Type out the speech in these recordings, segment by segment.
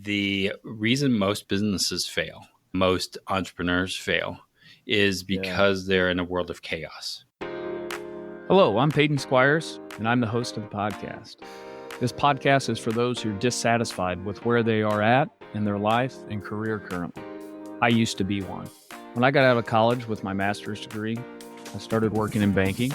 the reason most businesses fail, most entrepreneurs fail, is because they're in a world of chaos. Hello, I'm Peyton Squires, and I'm the host of the podcast. This podcast is for those who are dissatisfied with where they are at in their life and career currently. I used to be one. When I got out of college with my master's degree, I started working in banking.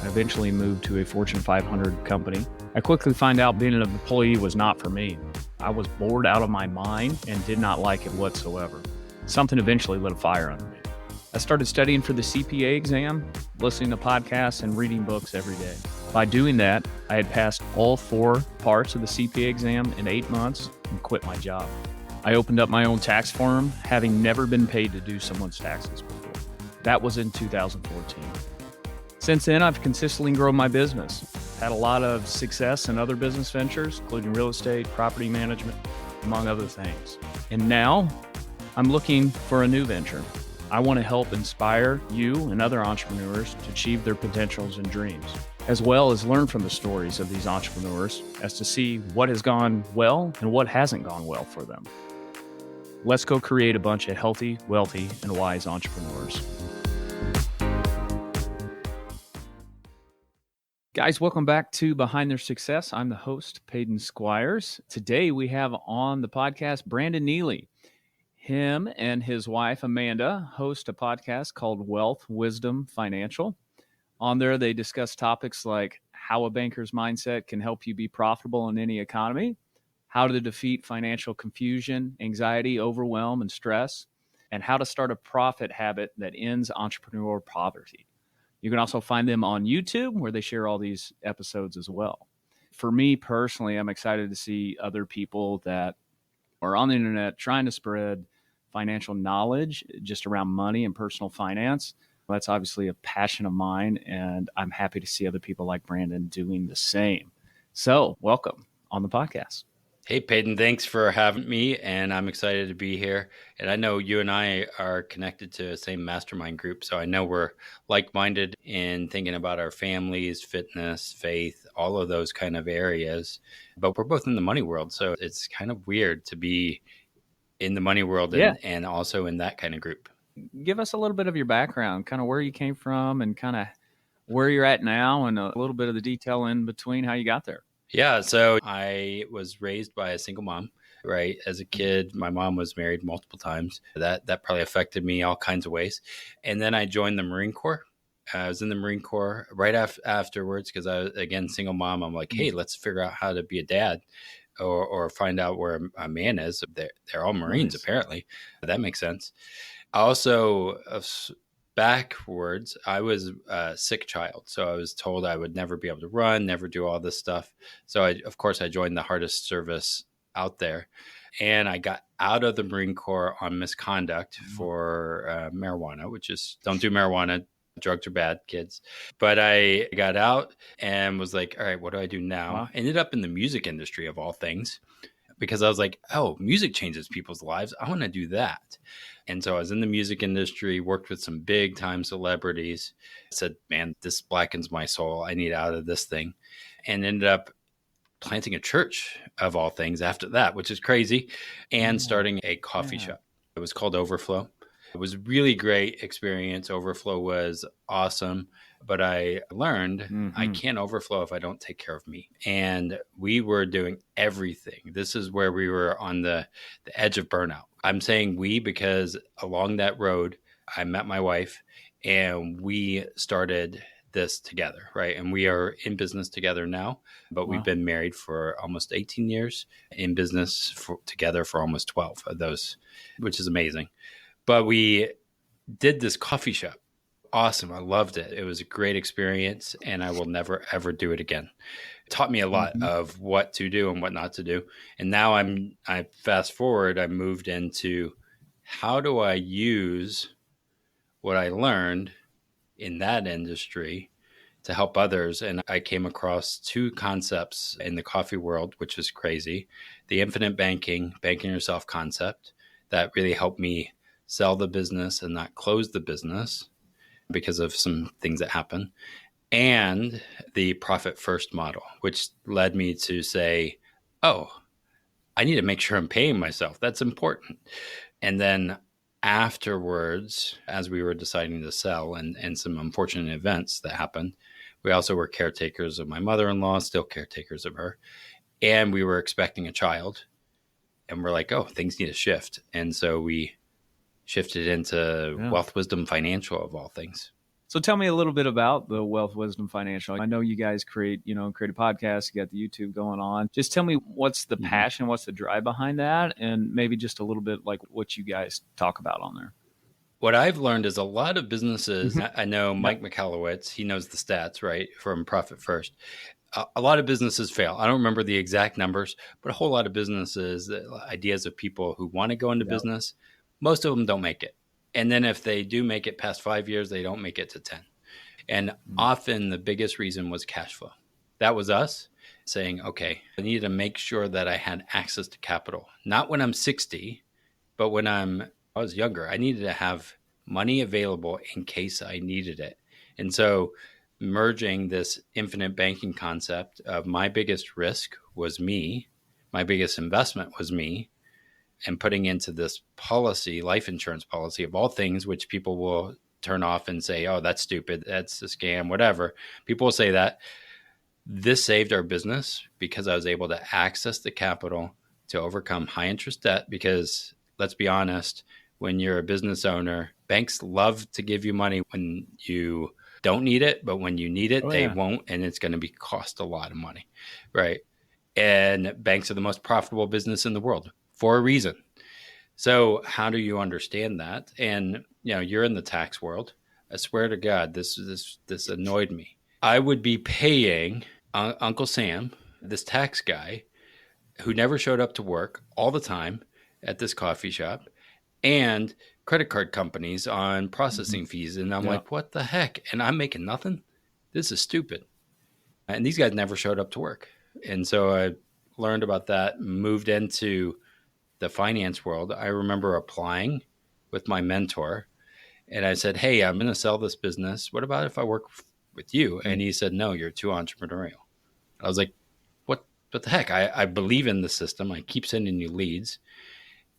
I eventually moved to a Fortune 500 company. I quickly found out being an employee was not for me. I was bored out of my mind and did not like it whatsoever. Something eventually lit a fire under me. I started studying for the CPA exam, listening to podcasts, and reading books every day. By doing that, I had passed all 4 parts of the CPA exam in 8 months and quit my job. I opened up my own tax firm, having never been paid to do someone's taxes before. That was in 2014. Since then, I've consistently grown my business. Had a lot of success in other business ventures, including real estate, property management, among other things. And now, I'm looking for a new venture. I want to help inspire you and other entrepreneurs to achieve their potentials and dreams, as well as learn from the stories of these entrepreneurs as to see what has gone well and what hasn't gone well for them. Let's go create a bunch of healthy, wealthy, and wise entrepreneurs. Guys, welcome back to Behind Their Success. I'm the host, Peyton Squires. Today we have on the podcast Brandon Neely. Him and his wife, Amanda, host a podcast called Wealth, Wisdom, Financial. On there, they discuss topics like how a banker's mindset can help you be profitable in any economy, how to defeat financial confusion, anxiety, overwhelm, and stress, and how to start a profit habit that ends entrepreneurial poverty. You can also find them on YouTube, where they share all these episodes as well. For me personally, I'm excited to see other people that are on the internet trying to spread financial knowledge just around money and personal finance. That's obviously a passion of mine, and I'm happy to see other people like Brandon doing the same. So, welcome on the podcast. Hey, Peyton, thanks for having me, and I'm excited to be here. And I know you and I are connected to the same mastermind group, so I know we're like-minded in thinking about our families, fitness, faith, all of those kind of areas. But we're both in the money world, so it's kind of weird to be in the money world and also in that kind of group. Give us a little bit of your background, kind of where you came from and kind of where you're at now, and a little bit of the detail in between how you got there. Yeah, so I was raised by a single mom, right? As a kid, my mom was married multiple times. That probably affected me all kinds of ways. And then I joined the Marine Corps. I was in the Marine Corps right afterwards because I was, again, single mom. I'm like, hey, let's figure out how to be a dad or find out where a man is. They're all Marines, apparently. That makes sense. Also, backwards, I was a sick child. So I was told I would never be able to run, never do all this stuff. So of course, I joined the hardest service out there. And I got out of the Marine Corps on misconduct for marijuana, which is don't do marijuana. Drugs are bad, kids. But I got out and was like, all right, what do I do now? Wow. Ended up in the music industry of all things because I was like, oh, music changes people's lives. I want to do that. And so I was in the music industry, worked with some big time celebrities, said, man, this blackens my soul. I need out of this thing. And ended up planting a church of all things after that, which is crazy, and starting a coffee shop. It was called Overflow. It was a really great experience. Overflow was awesome, but I learned I can't overflow if I don't take care of me. And we were doing everything. This is where we were on the edge of burnout. I'm saying we because along that road, I met my wife and we started this together, right? And we are in business together now, but we've been married for almost 18 years, in business together for almost 12 of those, which is amazing. But we did this coffee shop. Awesome. I loved it. It was a great experience, and I will never, ever do it again. It taught me a lot of what to do and what not to do. And now I fast forward, I moved into how do I use what I learned in that industry to help others. And I came across 2 concepts in the coffee world, which is crazy. The infinite banking yourself concept that really helped me sell the business and not close the business because of some things that happen, and the profit first model, which led me to say, oh, I need to make sure I'm paying myself. That's important. And then afterwards, as we were deciding to sell and some unfortunate events that happened, we also were caretakers of my mother-in-law, still caretakers of her. And we were expecting a child. And we're like, oh, things need to shift. And so we shifted into Yeah. Wealth Wisdom Financial of all things. So tell me a little bit about the Wealth Wisdom Financial. I know you guys create a podcast, you got the YouTube going on. Just tell me what's the passion, what's the drive behind that, and maybe just a little bit like what you guys talk about on there. What I've learned is a lot of businesses, I know Mike Michalowicz, he knows the stats, right, from Profit First. A lot of businesses fail. I don't remember the exact numbers, but a whole lot of businesses, ideas of people who want to go into business, most of them don't make it. And then if they do make it past 5 years, they don't make it to 10. And often the biggest reason was cash flow. That was us saying, okay, I needed to make sure that I had access to capital. Not when I'm 60, but when I was younger. I needed to have money available in case I needed it. And so merging this infinite banking concept of my biggest risk was me, my biggest investment was me, and putting into this policy, life insurance policy of all things, which people will turn off and say, oh, that's stupid, that's a scam, whatever. People will say that. This saved our business because I was able to access the capital to overcome high interest debt. Because let's be honest, when you're a business owner, banks love to give you money when you don't need it, but when you need it, they won't, and it's going to be cost a lot of money, right? And banks are the most profitable business in the world for a reason. So how do you understand that? And you're in the tax world. I swear to God, this annoyed me. I would be paying Uncle Sam, this tax guy, who never showed up to work all the time at this coffee shop, and credit card companies on processing fees. And I'm like, what the heck? And I'm making nothing? This is stupid. And these guys never showed up to work. And so I learned about that, moved into the finance world. I remember applying with my mentor, and I said, hey, I'm going to sell this business. What about if I work with you? And he said, no, you're too entrepreneurial. I was like, what the heck? I believe in the system. I keep sending you leads.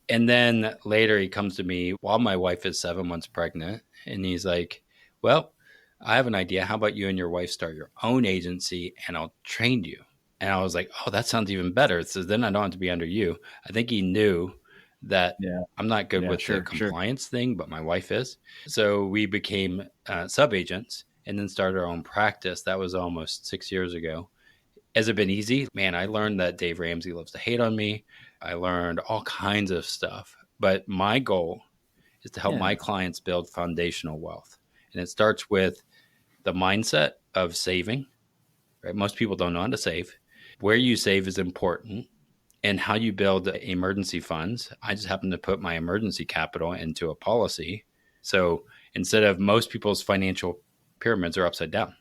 And then later he comes to me while my wife is 7 months pregnant. And he's like, well, I have an idea. How about you and your wife start your own agency and I'll train you? And I was like, oh, that sounds even better. So then I don't have to be under you. I think he knew that I'm not good with the compliance thing, but my wife is. So we became sub-agents and then started our own practice. That was almost 6 years ago. Has it been easy? Man, I learned that Dave Ramsey loves to hate on me. I learned all kinds of stuff. But my goal is to help my clients build foundational wealth. And it starts with the mindset of saving, right? Most people don't know how to save. Where you save is important, and how you build emergency funds. I just happen to put my emergency capital into a policy. So instead of most people's financial pyramids are upside down.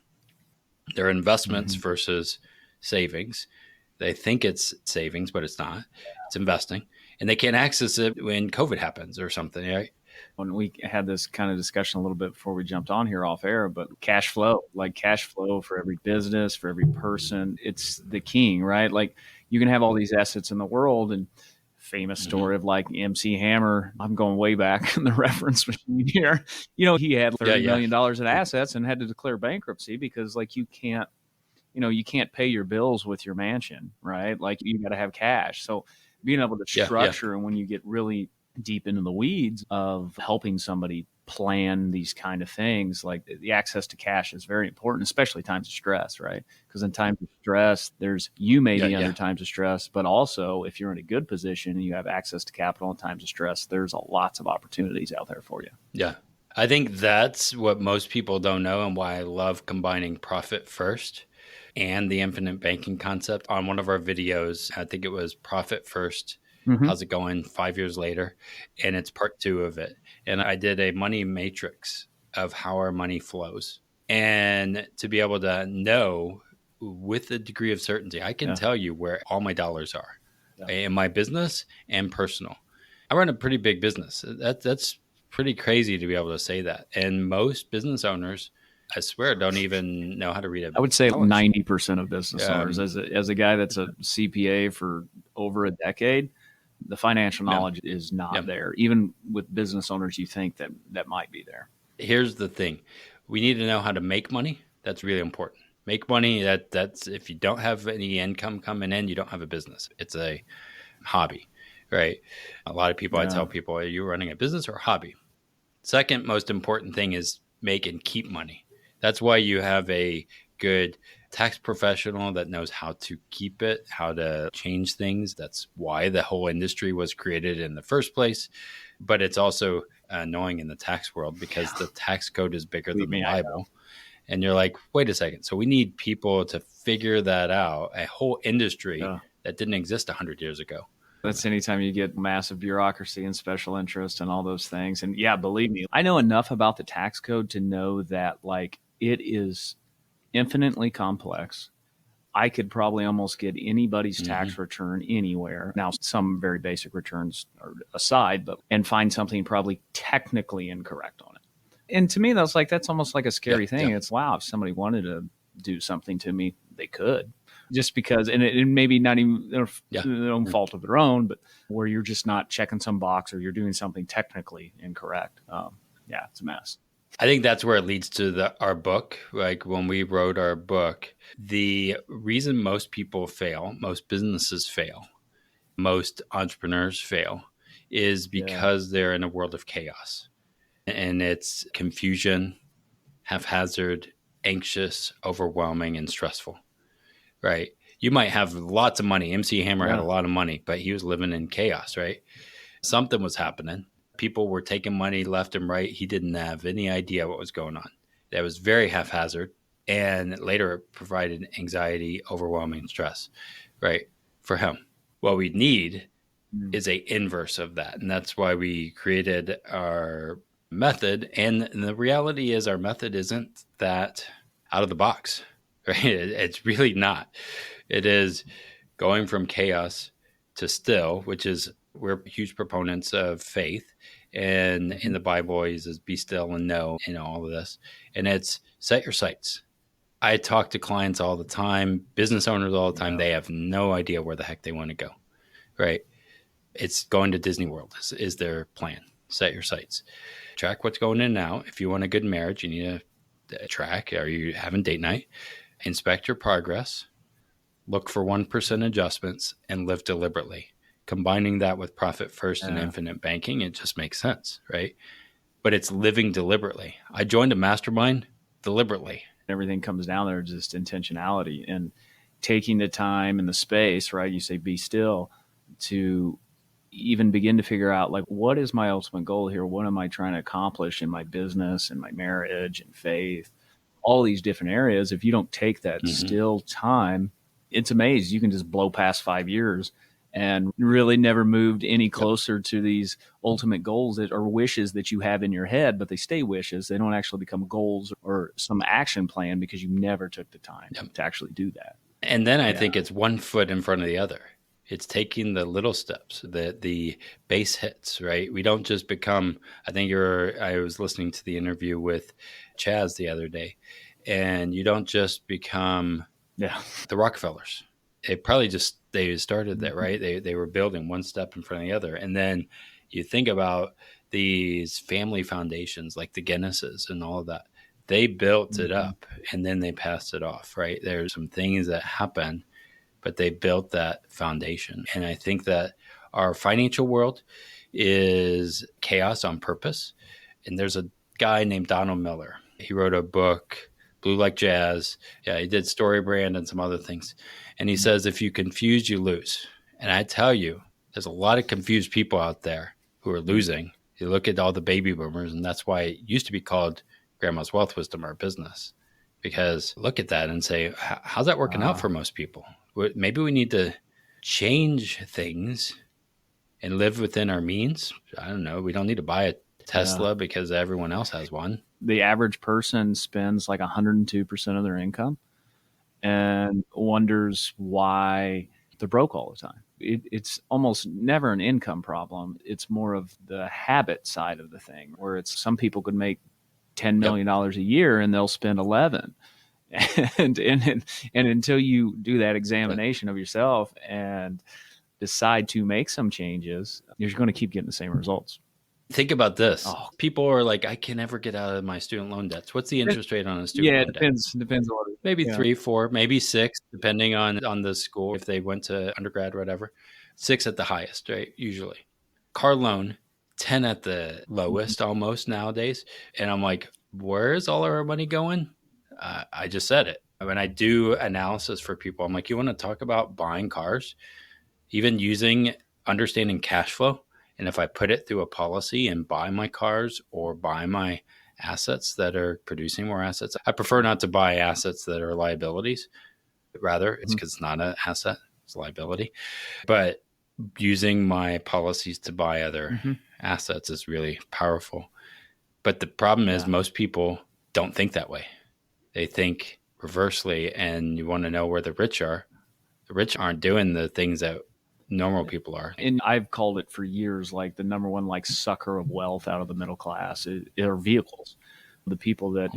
They're investments versus savings. They think it's savings, but it's not. It's investing. And they can't access it when COVID happens or something, right? When we had this kind of discussion a little bit before we jumped on here off air, but cash flow for every business, for every person, it's the king, right? Like you can have all these assets in the world, and famous story of like MC Hammer. I'm going way back in the reference machine here. He had $30 million in assets and had to declare bankruptcy because like you can't pay your bills with your mansion, right? Like you got to have cash. So being able to structure, and when you get really deep into the weeds of helping somebody plan these kind of things, like the access to cash is very important, especially times of stress, right? Because in times of stress, you may be under times of stress, but also if you're in a good position and you have access to capital in times of stress, there's lots of opportunities out there for you. Yeah. I think that's what most people don't know, and why I love combining Profit First and the infinite banking concept. On one of our videos, I think it was Profit First, how's it going 5 years later? And it's part 2 of it. And I did a money matrix of how our money flows. And to be able to know with a degree of certainty, I can tell you where all my dollars are in my business and personal. I run a pretty big business. That's pretty crazy to be able to say that. And most business owners I swear, don't even know how to read a I would say balance sheet. 90% of business owners, as a guy that's a CPA for over a decade, the financial Yeah, knowledge is yeah. not there. Even with business owners, you think that might be there. Here's the thing: we need to know how to make money. That's really important. Make money. That's if you don't have any income coming in, you don't have a business. It's a hobby, right? A lot of people, I Yeah. tell people, are you running a business or a hobby? Second most important thing is make and keep money. That's why you have a good tax professional that knows how to keep it, how to change things. That's why the whole industry was created in the first place. But it's also annoying in the tax world because the tax code is bigger Believe than the me, I know. Bible. And you're like, wait a second. So we need people to figure that out, a whole industry Yeah. that didn't exist 100 years ago. That's anytime you get massive bureaucracy and special interest and all those things. And yeah, believe me, I know enough about the tax code to know that like it is infinitely complex. I could probably almost get anybody's Mm-hmm. tax return anywhere. Now, some very basic returns are aside, but and find something probably technically incorrect on it. And to me, that's almost like a Yeah. scary thing. Yeah. It's wow, if somebody wanted to do something to me, they could. Just because, and it maybe not even Yeah. their own fault of their own, but where you're just not checking some box or you're doing something technically incorrect. Yeah, it's a mess. I think that's where it leads to our book. Like when we wrote our book, the reason most people fail, most businesses fail, most entrepreneurs fail is Yeah, because they're in a world of chaos. And it's confusion, haphazard, anxious, overwhelming, and stressful, right? You might have lots of money. MC Hammer had a yeah, lot of money, but he was living in chaos, right? Something was happening. People were taking money left and right. He didn't have any idea what was going on. That was very haphazard. And later it provided anxiety, overwhelming stress, right? For him. What we need mm, is a inverse of that. And that's why we created our method. And the reality is our method isn't that out of the box, right? It's really not. It is going from chaos to still, which is we're huge proponents of faith. And in mhm, the Bible, he says, be still and know, all of this. And it's set your sights. I talk to clients all the time, business owners all the time. yeah, They have no idea where the heck they want to go, right? It's going to Disney World is their plan. Set your sights. Track what's going in now. If you want a good marriage, you need to track. Are you having date night? Inspect your progress. Look for 1% adjustments and live deliberately. Combining that with profit first and yeah. infinite banking, it just makes sense, right? But it's living deliberately. I joined a mastermind deliberately. Everything comes down there to just intentionality and taking the time and the space, right? You say be still to even begin to figure out like what is my ultimate goal here? What am I trying to accomplish in my business and my marriage and faith? All these different areas. If you don't take that Mm-hmm. still time, it's amazing. You can just blow past 5 years and really never moved any Yep. closer to these ultimate goals that are wishes that you have in your head, but they stay wishes. They don't actually become goals or some action plan because you never took the time Yep. to actually do that. And then I Yeah. think it's one foot in front of the other. It's taking the little steps, the base hits, right? We don't just become. I was listening to the interview with Chaz the other day, and you don't just become Yeah. the Rockefellers. They started that, Mhm. right? They were building one step in front of the other, and then you think about these family foundations like the Guinnesses and all of that. They built it Mhm. up and then they passed it off, right? There's some things that happen, but they built that foundation. And I think that our financial world is chaos on purpose. And there's a guy named Donald Miller. He wrote a book, Blue Like Jazz. Yeah, he did Story Brand and some other things. And he says, if you confuse, you lose. And I tell you, there's a lot of confused people out there who are Mhm. losing. You look at all the baby boomers, and that's why it used to be called Grandma's Wealth Wisdom, our business. Because look at that and say, how's that working out Ah, for most people? Maybe we need to change things and live within our means. I don't know. We don't need to buy a yeah. Tesla because everyone else has one. The average person spends like 102% of their income and wonders why they're broke all the time. It's almost never an income problem. It's more of the habit side of the thing, where it's some people could make $10 million a year and they'll spend 11. And until you do that examination of yourself and decide to make some changes, you're going to keep getting the same results. Think about this. People are like, I can never get out of my student loan debts. What's the interest rate on a student loan debt? Depends on maybe 3, 4, maybe 6, depending on the school, if they went to undergrad or whatever. 6 at the highest, right? Usually. Car loan, 10 at the lowest almost nowadays. And I'm like, where's all our money going? I just said it. When I do analysis for people, I'm like, you want to talk about buying cars, even understanding cash flow. And if I put it through a policy and buy my cars or buy my assets that are producing more assets, I prefer not to buy assets that are liabilities. Rather, it's because it's not an asset, it's a liability. But using my policies to buy other assets is really powerful. But the problem is most people don't think that way. They think reversely, and you want to know where the rich are. The rich aren't doing the things that normal people are. And I've called it for years, like the number one like sucker of wealth out of the middle class are vehicles. The people that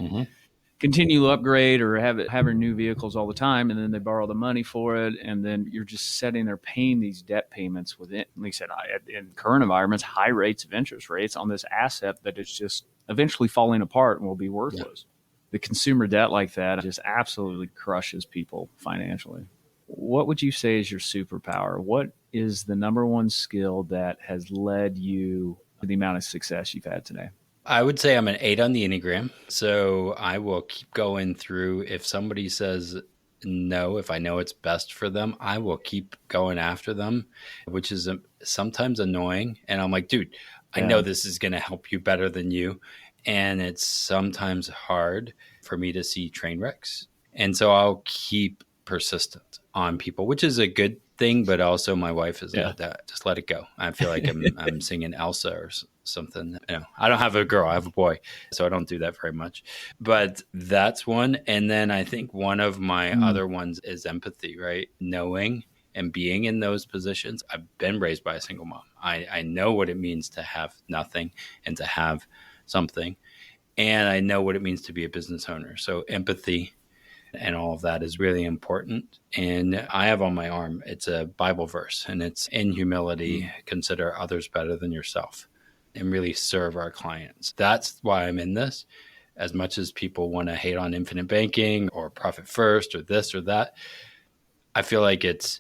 continue to upgrade or having new vehicles all the time, and then they borrow the money for it, and then you're just sitting there paying these debt payments within, like I said, in current environments, high rates of interest rates on this asset that is just eventually falling apart and will be worthless. The consumer debt like that just absolutely crushes people financially. What would you say is your superpower? What is the number one skill that has led you to the amount of success you've had today? I would say I'm an 8 on the Enneagram. So I will keep going through. If somebody says no, if I know it's best for them, I will keep going after them, which is sometimes annoying. And I'm like, dude, I know this is going to help you better than you. And it's sometimes hard for me to see train wrecks. And so I'll keep persistent on people, which is a good thing. But also my wife is like that. Just let it go. I feel like I'm singing Elsa or something. I don't have a girl, I have a boy, so I don't do that very much. But that's one. And then I think one of my other ones is empathy, right? Knowing and being in those positions. I've been raised by a single mom. I know what it means to have nothing and to have something. And I know what it means to be a business owner. So empathy and all of that is really important. And I have on my arm, it's a Bible verse, and it's in humility, consider others better than yourself, and really serve our clients. That's why I'm in this. As much as people want to hate on infinite banking or profit first or this or that, I feel like it's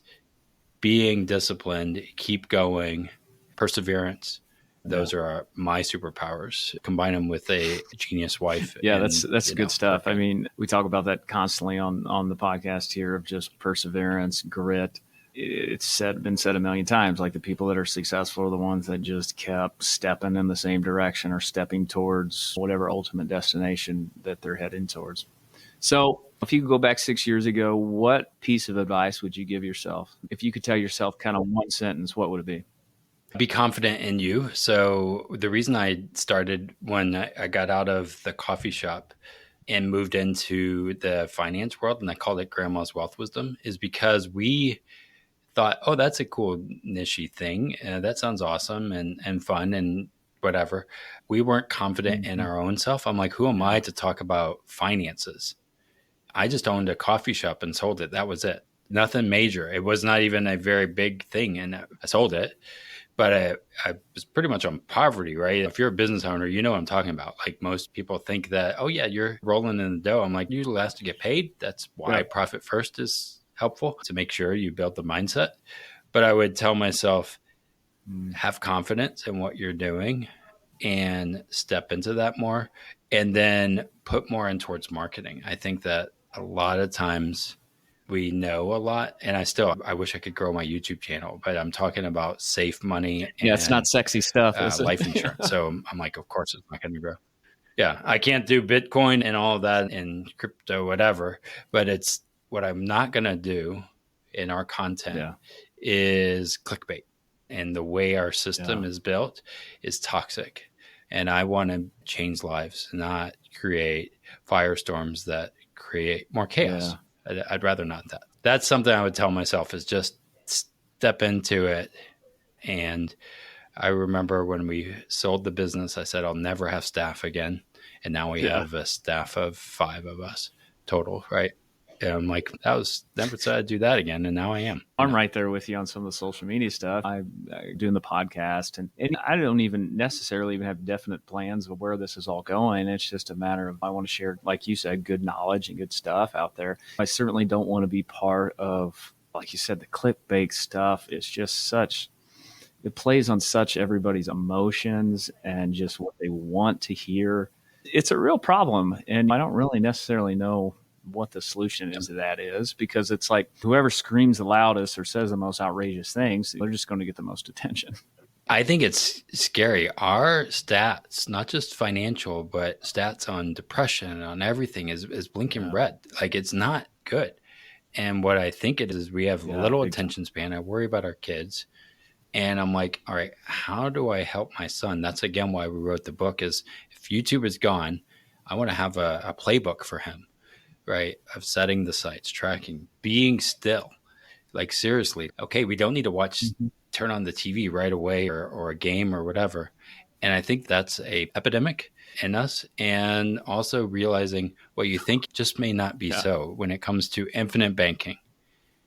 being disciplined, keep going, perseverance. Those are my superpowers. Combine them with a genius wife. Yeah, that's good stuff. I mean, we talk about that constantly on the podcast here of just perseverance, grit. It's been said a million times, like the people that are successful are the ones that just kept stepping in the same direction or stepping towards whatever ultimate destination that they're heading towards. So if you could go back 6 years ago, what piece of advice would you give yourself? If you could tell yourself kind of one sentence, what would it be? Be confident in you. So the reason I started when I got out of the coffee shop and moved into the finance world, and I called it Grandma's Wealth Wisdom, is because we thought, oh, that's a cool niche thing. That sounds awesome and fun and whatever. We weren't confident in our own self. I'm like, who am I to talk about finances? I just owned a coffee shop and sold it. That was it. Nothing major. It was not even a very big thing. And I sold it. But I was pretty much on poverty, right? If you're a business owner, you know what I'm talking about. Like most people think that, oh yeah, you're rolling in the dough. I'm like, you last to get paid. That's why profit first is helpful, to make sure you build the mindset. But I would tell myself, have confidence in what you're doing and step into that more, and then put more in towards marketing. I think that a lot of times we know a lot, and I wish I could grow my YouTube channel, but I'm talking about safe money. And, it's not sexy stuff. Life insurance. So I'm like, of course it's not going to grow. Yeah. I can't do Bitcoin and all of that and crypto, whatever, but it's what I'm not going to do in our content is clickbait. And the way our system is built is toxic. And I want to change lives, not create firestorms that create more chaos. Yeah. I'd rather not that. That's something I would tell myself, is just step into it. And I remember when we sold the business, I said, I'll never have staff again. And now we Yeah. have a staff of 5 of us total, right? And I'm like, that was never said I'd do that again. And now I am. I'm right there with you on some of the social media stuff. I'm doing the podcast, and I don't even necessarily even have definite plans of where this is all going. It's just a matter of I want to share, like you said, good knowledge and good stuff out there. I certainly don't want to be part of, like you said, the clickbait stuff. It's just such, it plays on such everybody's emotions and just what they want to hear. It's a real problem, and I don't really necessarily know what the solution is to that is, because it's like whoever screams the loudest or says the most outrageous things, they're just going to get the most attention. I think it's scary. Our stats, not just financial, but stats on depression, on everything is blinking red. Like it's not good. And what I think it is we have little attention span. I worry about our kids. And I'm like, all right, how do I help my son? That's again why we wrote the book is if YouTube is gone, I want to have a playbook for him, right? Of setting the sights, tracking, being still. Like seriously, okay, we don't need to watch, turn on the TV right away or a game or whatever. And I think that's a epidemic in us. And also realizing what you think just may not be so when it comes to infinite banking,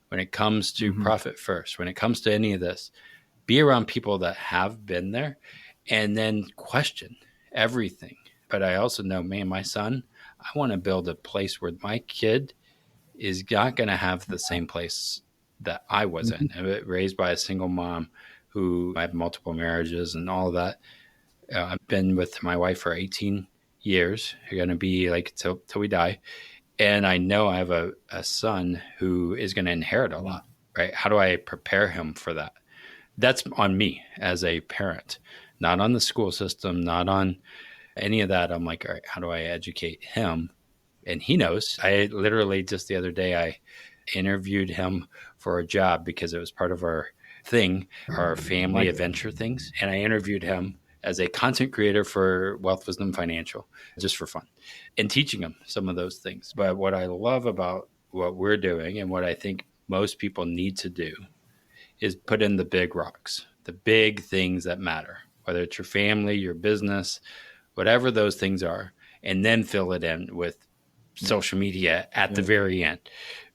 when it comes to profit first, when it comes to any of this. Be around people that have been there and then question everything. But I also know, man, my son, I want to build a place where my kid is not going to have the same place that I was in. Raised by a single mom who I had multiple marriages and all of that. I've been with my wife for 18 years. We're going to be like till we die. And I know I have a son who is going to inherit a lot, right? How do I prepare him for that? That's on me as a parent, not on the school system, not on any of that. I'm like, all right, how do I educate him? And he knows. I literally just the other day, I interviewed him for a job because it was part of our thing, our family adventure things. And I interviewed him as a content creator for Wealth Wisdom Financial, just for fun, and teaching him some of those things. But what I love about what we're doing and what I think most people need to do is put in the big rocks, the big things that matter, whether it's your family, your business, whatever those things are, and then fill it in with social media at the very end,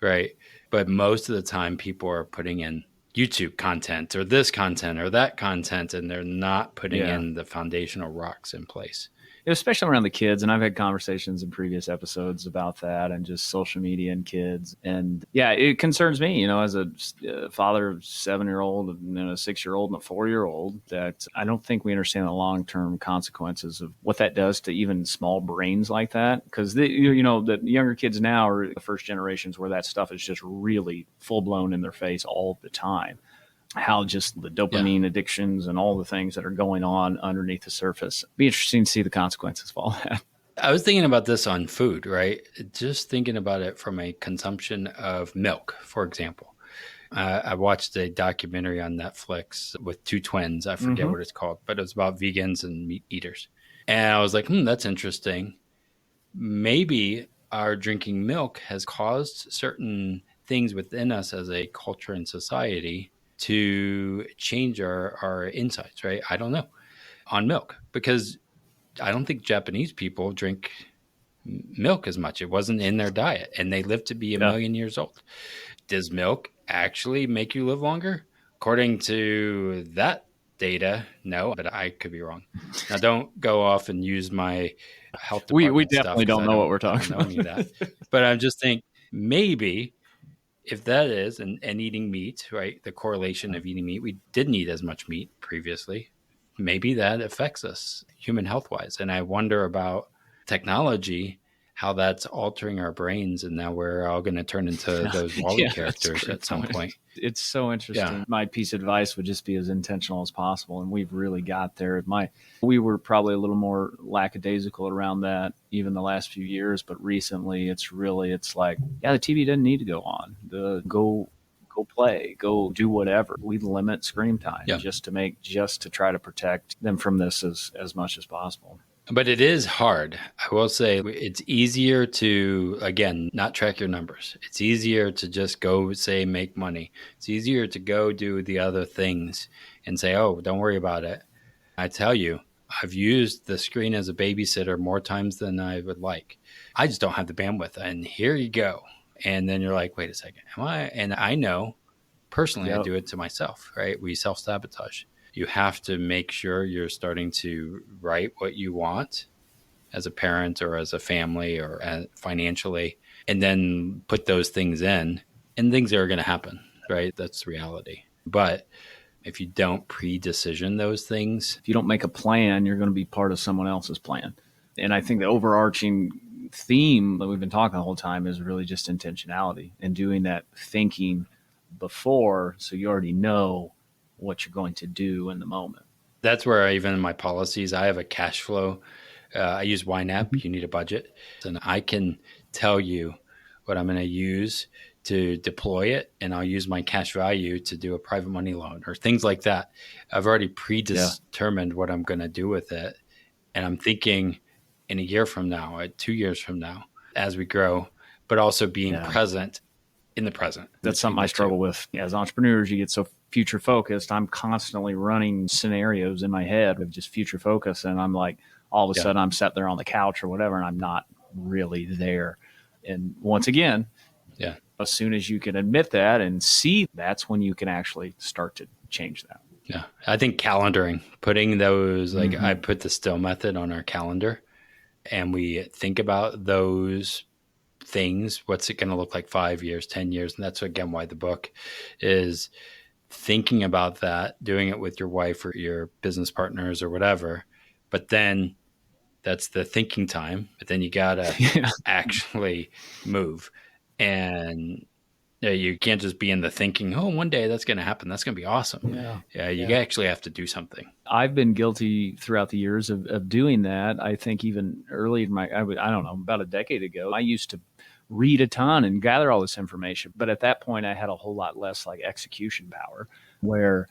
right? But most of the time people are putting in YouTube content or this content or that content, and they're not putting in the foundational rocks in place. Especially around the kids. And I've had conversations in previous episodes about that and just social media and kids. And yeah, it concerns me, as a father of a 7-year-old and a 6-year-old and a 4-year-old, that I don't think we understand the long-term consequences of what that does to even small brains like that. Because, the younger kids now are the first generations where that stuff is just really full-blown in their face all the time. How just the dopamine addictions and all the things that are going on underneath the surface. Be interesting to see the consequences of all that. I was thinking about this on food, right? Just thinking about it from a consumption of milk, for example. I watched a documentary on Netflix with two twins. I forget what it's called, but it was about vegans and meat eaters. And I was like, that's interesting. Maybe our drinking milk has caused certain things within us as a culture and society to change our insights, right? I don't know, on milk, because I don't think Japanese people drink milk as much. It wasn't in their diet, and they lived to be a million years old. Does milk actually make you live longer? According to that data, no, but I could be wrong. Now, don't go off and use my health department we definitely stuff, don't know what we're talking about. Any of that. But I'm just thinking maybe if that is, and eating meat, right, the correlation of eating meat, we didn't eat as much meat previously. Maybe that affects us human health wise. And I wonder about technology, how that's altering our brains. And now we're all going to turn into those Wall-E characters at some point. It's so interesting. My piece of advice would just be as intentional as possible. And we've really got there. We were probably a little more lackadaisical around that even the last few years. But recently it's like, the TV doesn't need to go on. Go play, go do whatever. We limit screen time just to try to protect them from this as much as possible. But it is hard. I will say it's easier to, again, not track your numbers. It's easier to just go say, make money. It's easier to go do the other things and say, oh, don't worry about it. I tell you, I've used the screen as a babysitter more times than I would like. I just don't have the bandwidth. And here you go. And then you're like, wait a second, am I? And I know personally, I Yep. do it to myself, right? We self-sabotage. You have to make sure you're starting to write what you want as a parent or as a family or financially, and then put those things in, and things are going to happen, right? That's reality. But if you don't pre-decision those things, If you don't make a plan, you're going to be part of someone else's plan. And I think the overarching theme that we've been talking the whole time is really just intentionality and doing that thinking before, so you already know what you're going to do in the moment. that's where even in my policies, I have a cash flow. I use YNAB. You need a budget. And I can tell you what I'm going to use to deploy it. And I'll use my cash value to do a private money loan or things like that. I've already predetermined what I'm going to do with it. And I'm thinking in a year from now, 2 years from now, as we grow, but also being present in the present. That's something I struggle with. As entrepreneurs, you get so future focused. I'm constantly running scenarios in my head of just future focus. And I'm like, all of a sudden I'm sat there on the couch or whatever, and I'm not really there. And once again, as soon as you can admit that and see, that's when you can actually start to change that. Yeah. I think calendaring, putting those, like I put the still method on our calendar, and we think about those things. What's it going to look like 5 years, 10 years? And that's again why the book is thinking about that, doing it with your wife or your business partners or whatever. But then that's the thinking time. But then you got to actually move. And you can't just be in the thinking, oh, one day that's going to happen. That's going to be awesome. You actually have to do something. I've been guilty throughout the years of doing that. I think even early in I don't know, about a decade ago, I used to read a ton and gather all this information. But at that point, I had a whole lot less like execution power, where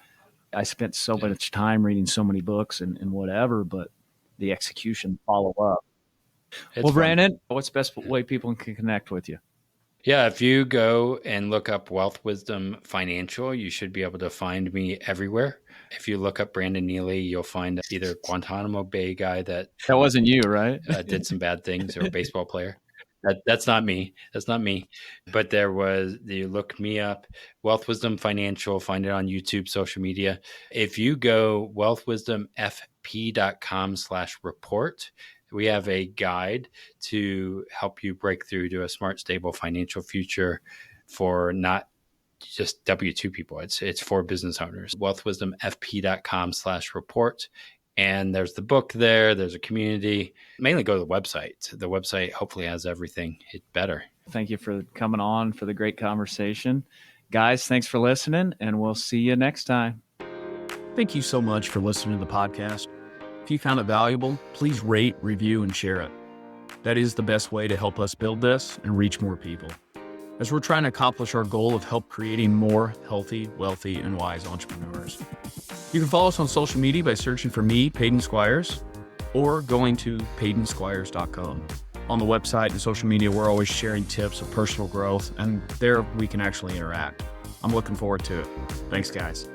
I spent so much time reading so many books and whatever, but the execution follow up. Well, Brandon, what's the best way people can connect with you? Yeah, if you go and look up Wealth Wisdom Financial, you should be able to find me everywhere. If you look up Brandon Neely, you'll find either Guantanamo Bay guy that wasn't you, right? Did some bad things, or a baseball player. That's not me. That's not me. But you look me up, Wealth Wisdom Financial, find it on YouTube, social media. If you go wealthwisdomfp.com/report, we have a guide to help you break through to a smart, stable financial future for not just W-2 people. It's for business owners. wealthwisdomfp.com/report. And there's the book there. There's a community. Mainly go to the website. The website hopefully has everything. It's better. Thank you for coming on, for the great conversation. Guys, thanks for listening, and we'll see you next time. Thank you so much for listening to the podcast. If you found it valuable, please rate, review, and share it. That is the best way to help us build this and reach more people, as we're trying to accomplish our goal of help creating more healthy, wealthy, and wise entrepreneurs. You can follow us on social media by searching for me, Peyton Squires, or going to PeytonSquires.com. On the website and social media, we're always sharing tips of personal growth, and there we can actually interact. I'm looking forward to it. Thanks, guys.